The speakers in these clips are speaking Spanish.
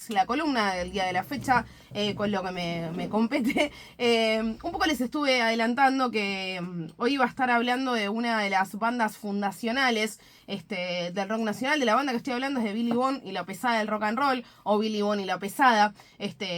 la columna del día de la fecha, con lo que me compete. Un poco les estuve adelantando que hoy iba a estar hablando de una de las bandas fundacionales del rock nacional. De la banda que estoy hablando es de Billy Bond y la pesada del rock and roll, o Billy Bond y la pesada,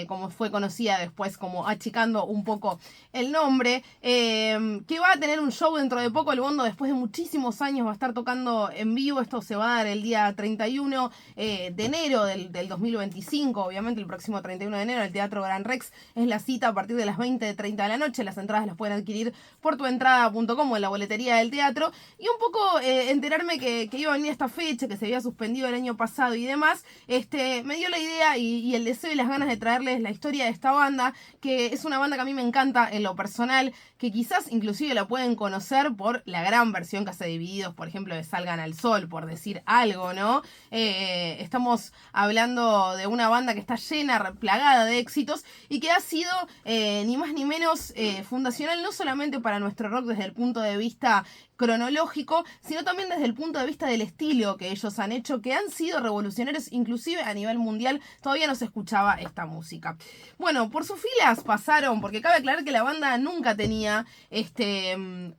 como fue conocida después, como achicando un poco el nombre, que va a tener un show dentro de poco. El Bondo, después de muchísimos años, va a estar tocando en vivo. Esto se va a dar el día 31 de enero del 2025, obviamente el próximo 31 de enero, en el Teatro Gran Rex. Es la cita a partir de las 20:30 de la noche. Las entradas las pueden adquirir por tuentrada.com o en la boletería del teatro. Y un poco enterarme que iba a venir esta fecha, que se había suspendido el año pasado y demás, me dio la idea y el deseo y las ganas de traerles la historia de esta banda, que es una banda que a mí me encanta en lo personal, que quizás inclusive la pueden conocer por la gran versión que hace Divididos, por ejemplo, de Salgan al Sol, por decir algo, ¿no? Estamos hablando de una banda que está llena, plagada de éxitos y que ha sido ni más ni menos fundacional, no solamente para nuestro rock desde el punto de vista cronológico, sino también desde el punto de vista del estilo que ellos han hecho, que han sido revolucionarios inclusive a nivel mundial. Todavía no se escuchaba esta música. Bueno, por sus filas pasaron, porque cabe aclarar que la banda nunca tenía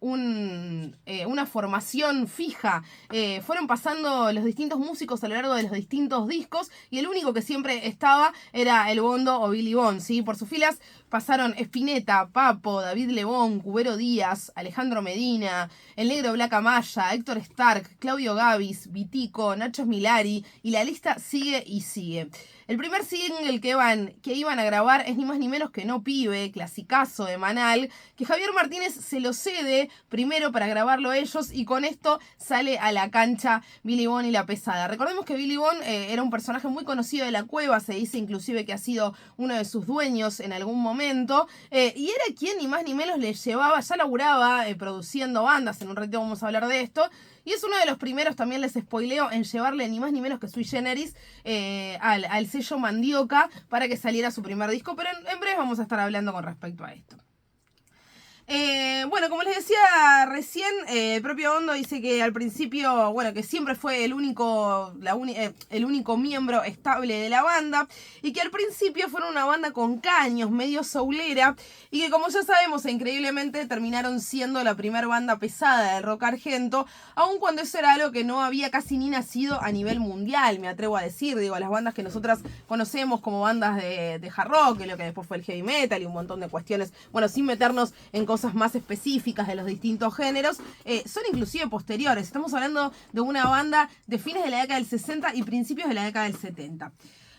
una formación fija. Fueron pasando los distintos músicos a lo largo de los distintos discos y el único que siempre estaba era el Bondo o Billy Bond, ¿sí? Por sus filas pasaron Spinetta, Papo, David Lebón, Cubero Díaz, Alejandro Medina, el Negro Black Amaya, Héctor Stark, Claudio Gavis, Vitico, Nacho Milari, y la lista sigue y sigue. El primer single que iban a grabar es ni más ni menos que No Pibe, clasicazo de Manal, que Javier Martínez se lo cede primero para grabarlo ellos, y con esto sale a la cancha Billy Bond y la pesada. Recordemos que Billy Bond era un personaje muy conocido de la cueva, se dice inclusive que ha sido uno de sus dueños en algún momento, y era quien ni más ni menos le llevaba, ya laburaba produciendo bandas, en un ratito vamos a hablar de esto, y es uno de los primeros, también les spoileo, en llevarle ni más ni menos que Sui Generis al sello Mandioca para que saliera su primer disco, pero en breve vamos a estar hablando con respecto a esto. Bueno, como les decía recién, el propio Bondo dice que al principio, bueno, que siempre fue el único miembro estable de la banda, y que al principio fueron una banda con caños, medio soulera, y que, como ya sabemos, increíblemente terminaron siendo la primera banda pesada del rock argento, aun cuando eso era algo que no había casi ni nacido a nivel mundial, me atrevo a decir. Digo, las bandas que nosotras conocemos como bandas de hard rock, que lo que después fue el heavy metal y un montón de cuestiones, bueno, sin meternos en cosas más específicas de los distintos géneros, son inclusive posteriores. Estamos hablando de una banda de fines de la década del 60 y principios de la década del 70.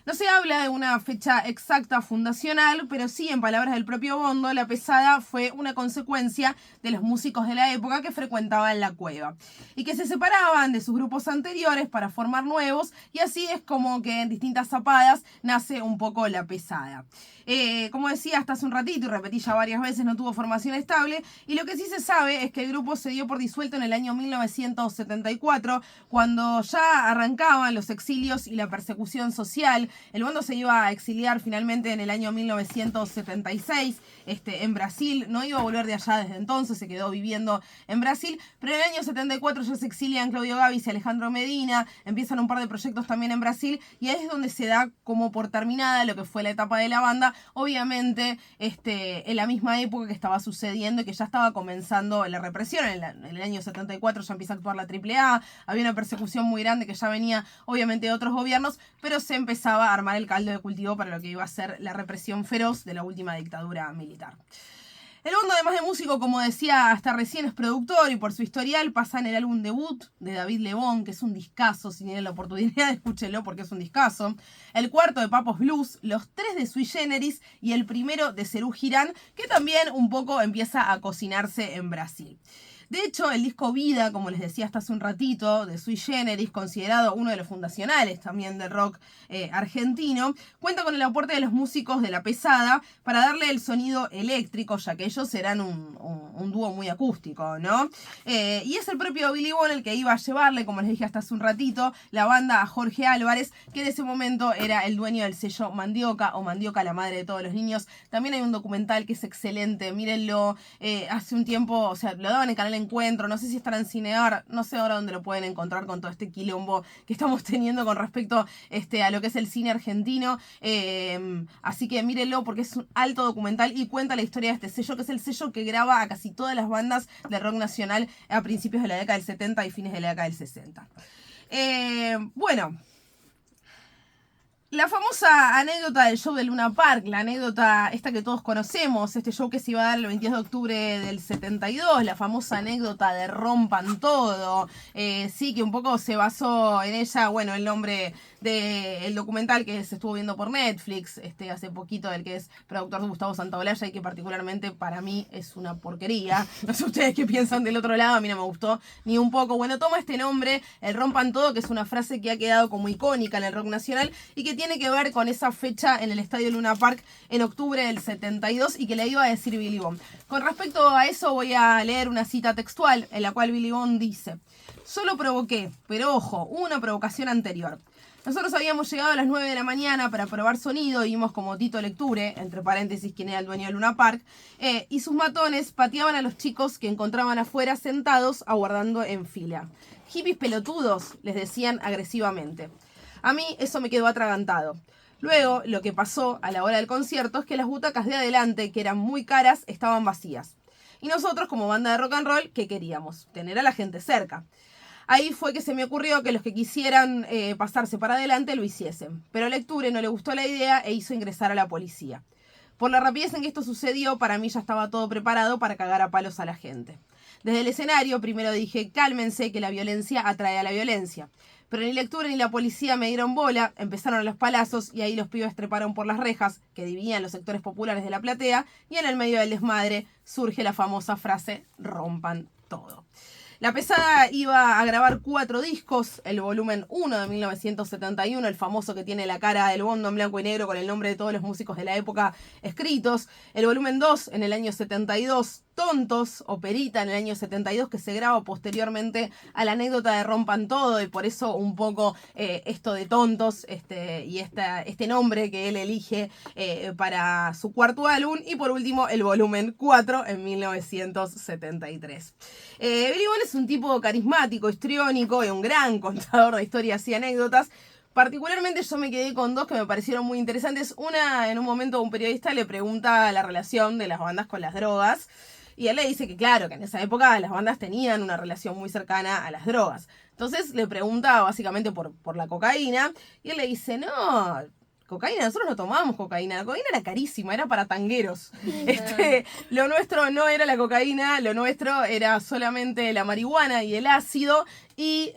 No se habla de una fecha exacta fundacional, pero sí, en palabras del propio Bondo, la pesada fue una consecuencia de los músicos de la época que frecuentaban la cueva y que se separaban de sus grupos anteriores para formar nuevos, y así es como que en distintas zapadas nace un poco la pesada. Como decía hasta hace un ratito y repetí ya varias veces, no tuvo formación estable, y lo que sí se sabe es que el grupo se dio por disuelto en el año 1974, cuando ya arrancaban los exilios y la persecución social. El Bondo se iba a exiliar finalmente en el año 1976 en Brasil. No iba a volver de allá desde entonces, se quedó viviendo en Brasil, pero en el año 74 ya se exilian Claudio Gavis y Alejandro Medina, empiezan un par de proyectos también en Brasil, y ahí es donde se da como por terminada lo que fue la etapa de la banda, obviamente en la misma época que estaba sucediendo y que ya estaba comenzando la represión. En el año 74 ya empieza a actuar la AAA, había una persecución muy grande que ya venía obviamente de otros gobiernos, pero se empezaba a armar el caldo de cultivo para lo que iba a ser la represión feroz de la última dictadura militar. El Bondo, además de músico, como decía hasta recién, es productor, y por su historial pasa en el álbum debut de David Lebón, que es un discazo. Si tienen la oportunidad, escúchenlo porque es un discazo. El cuarto de Papos Blues, los 3 de Sui Generis y el primero de Serú Girán, que también un poco empieza a cocinarse en Brasil. De hecho, el disco Vida, como les decía hasta hace un ratito, de Sui Generis, considerado uno de los fundacionales también del rock argentino, cuenta con el aporte de los músicos de la pesada para darle el sonido eléctrico, ya que ellos eran un dúo muy acústico, ¿no? Y es el propio Billy Bond el que iba a llevarle, como les dije hasta hace un ratito, la banda a Jorge Álvarez, que en ese momento era el dueño del sello Mandioca, o Mandioca, la madre de todos los niños. También hay un documental que es excelente, mírenlo, hace un tiempo, o sea, lo daban en Canal encuentro, no sé si estará en Cinear, no sé ahora dónde lo pueden encontrar con todo este quilombo que estamos teniendo con respecto a lo que es el cine argentino. Así que mírenlo porque es un alto documental y cuenta la historia de este sello, que es el sello que graba a casi todas las bandas de rock nacional a principios de la década del 70 y fines de la década del 60. Bueno, la famosa anécdota del show de Luna Park, la anécdota esta que todos conocemos, este show que se iba a dar el 22 de octubre del 72, la famosa anécdota de Rompan Todo, sí, que un poco se basó en ella, bueno, el nombre del documental que se estuvo viendo por Netflix hace poquito, del que es productor de Gustavo Santaolalla y que particularmente para mí es una porquería. No sé ustedes qué piensan del otro lado, a mí no me gustó ni un poco. Bueno, toma este nombre, el Rompan Todo, que es una frase que ha quedado como icónica en el rock nacional y que tiene que ver con esa fecha en el Estadio Luna Park en octubre del 72 y que le iba a decir Billy Bond. Con respecto a eso voy a leer una cita textual en la cual Billy Bond dice: "Solo provoqué, pero ojo, hubo una provocación anterior. Nosotros habíamos llegado a las 9 de la mañana para probar sonido y vimos como Tito Lecture, entre paréntesis quien era el dueño de Luna Park, y sus matones pateaban a los chicos que encontraban afuera sentados aguardando en fila. Hippies pelotudos", les decían agresivamente. A mí eso me quedó atragantado. Luego, lo que pasó a la hora del concierto es que las butacas de adelante, que eran muy caras, estaban vacías. Y nosotros, como banda de rock and roll, ¿qué queríamos? Tener a la gente cerca. Ahí fue que se me ocurrió que los que quisieran pasarse para adelante lo hiciesen. Pero a Lecture no le gustó la idea e hizo ingresar a la policía. Por la rapidez en que esto sucedió, para mí ya estaba todo preparado para cagar a palos a la gente. Desde el escenario, primero dije: cálmense, que la violencia atrae a la violencia. Pero ni Lecture ni la policía me dieron bola, empezaron los palazos y ahí los pibes treparon por las rejas que dividían los sectores populares de la platea y en el medio del desmadre surge la famosa frase: rompan todo. La Pesada iba a grabar 4 discos, el volumen 1 de 1971, el famoso que tiene la cara del Bondo en blanco y negro con el nombre de todos los músicos de la época escritos, el volumen 2 en el año 72, Tontos, operita en el año 72, que se graba posteriormente a la anécdota de Rompan Todo, y por eso un poco esto de Tontos y este nombre que él elige para su cuarto álbum, y por último el volumen 4 en 1973. Billy Bond es un tipo carismático, histriónico y un gran contador de historias y anécdotas. Particularmente yo me quedé con 2 que me parecieron muy interesantes. Una, en un momento un periodista le pregunta la relación de las bandas con las drogas. Y él le dice que claro, que en esa época las bandas tenían una relación muy cercana a las drogas. Entonces le pregunta básicamente por la cocaína. Y él le dice: no, cocaína, nosotros no tomábamos cocaína. La cocaína era carísima, era para tangueros. Lo nuestro no era la cocaína, lo nuestro era solamente la marihuana y el ácido. Y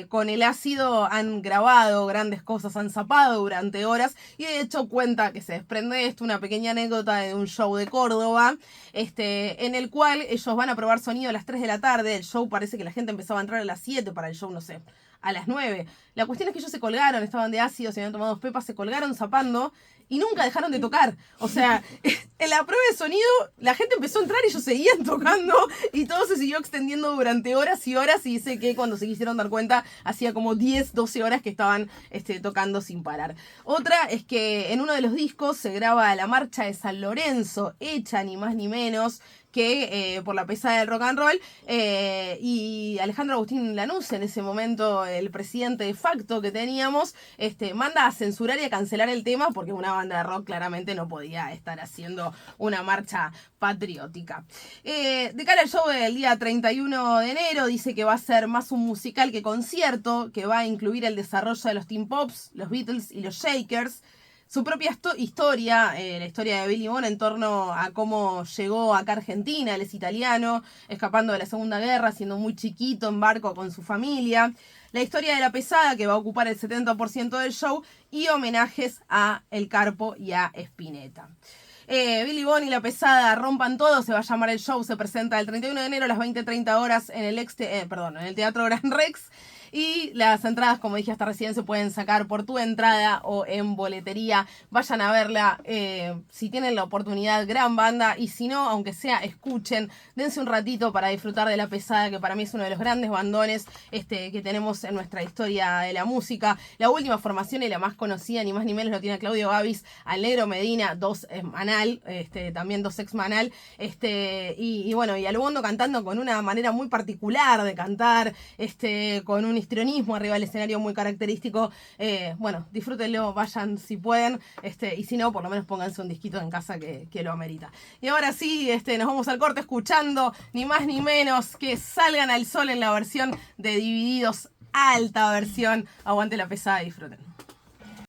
con el ácido han grabado grandes cosas, han zapado durante horas. Y de hecho cuenta que se desprende esto, una pequeña anécdota de un show de Córdoba, en el cual ellos van a probar sonido a las 3 de la tarde. El show parece que la gente empezaba a entrar a las 7 para el show, no sé, a las 9. La cuestión es que ellos se colgaron, estaban de ácido, se habían tomado 2 pepas, se colgaron zapando y nunca dejaron de tocar. O sea, en la prueba de sonido la gente empezó a entrar y ellos seguían tocando y todo se siguió extendiendo durante horas y horas, y dice que cuando se quisieron dar cuenta hacía como 10, 12 horas que estaban tocando sin parar. Otra es que en uno de los discos se graba la marcha de San Lorenzo, hecha ni más ni menos que por la Pesada del rock and roll, y Alejandro Agustín Lanús, en ese momento el presidente de facto que teníamos, manda a censurar y a cancelar el tema porque una banda de rock claramente no podía estar haciendo una marcha patriótica. De cara al show del día 31 de enero, dice que va a ser más un musical que concierto, que va a incluir el desarrollo de los Teen Pops, los Beatles y los Shakers, su propia historia, la historia de Billy Bond en torno a cómo llegó acá a Argentina. Él es italiano, escapando de la Segunda Guerra, siendo muy chiquito en barco con su familia. La historia de la Pesada, que va a ocupar el 70% del show, y homenajes a El Carpo y a Spinetta. Billy Bond y la Pesada rompan todo, se va a llamar el show, se presenta el 31 de enero a las 20:30 horas en el Teatro Gran Rex. Y las entradas, como dije hasta recién, se pueden sacar por Tu Entrada o en boletería. Vayan a verla si tienen la oportunidad, gran banda. Y si no, aunque sea, escuchen, dense un ratito para disfrutar de La Pesada, que para mí es uno de los grandes bandones que tenemos en nuestra historia de la música. La última formación y la más conocida, ni más ni menos, lo tiene Claudio Gabis, al Negro Medina, 2 Manal, también 2 ex Manal, y bueno, y al Bondo cantando con una manera muy particular de cantar, con un histrionismo arriba del escenario muy característico. Bueno, disfrútenlo, vayan si pueden, y si no, por lo menos pónganse un disquito en casa que lo amerita. Y ahora sí, nos vamos al corte escuchando ni más ni menos que Salgan al Sol en la versión de Divididos, alta versión. Aguante La Pesada y disfruten.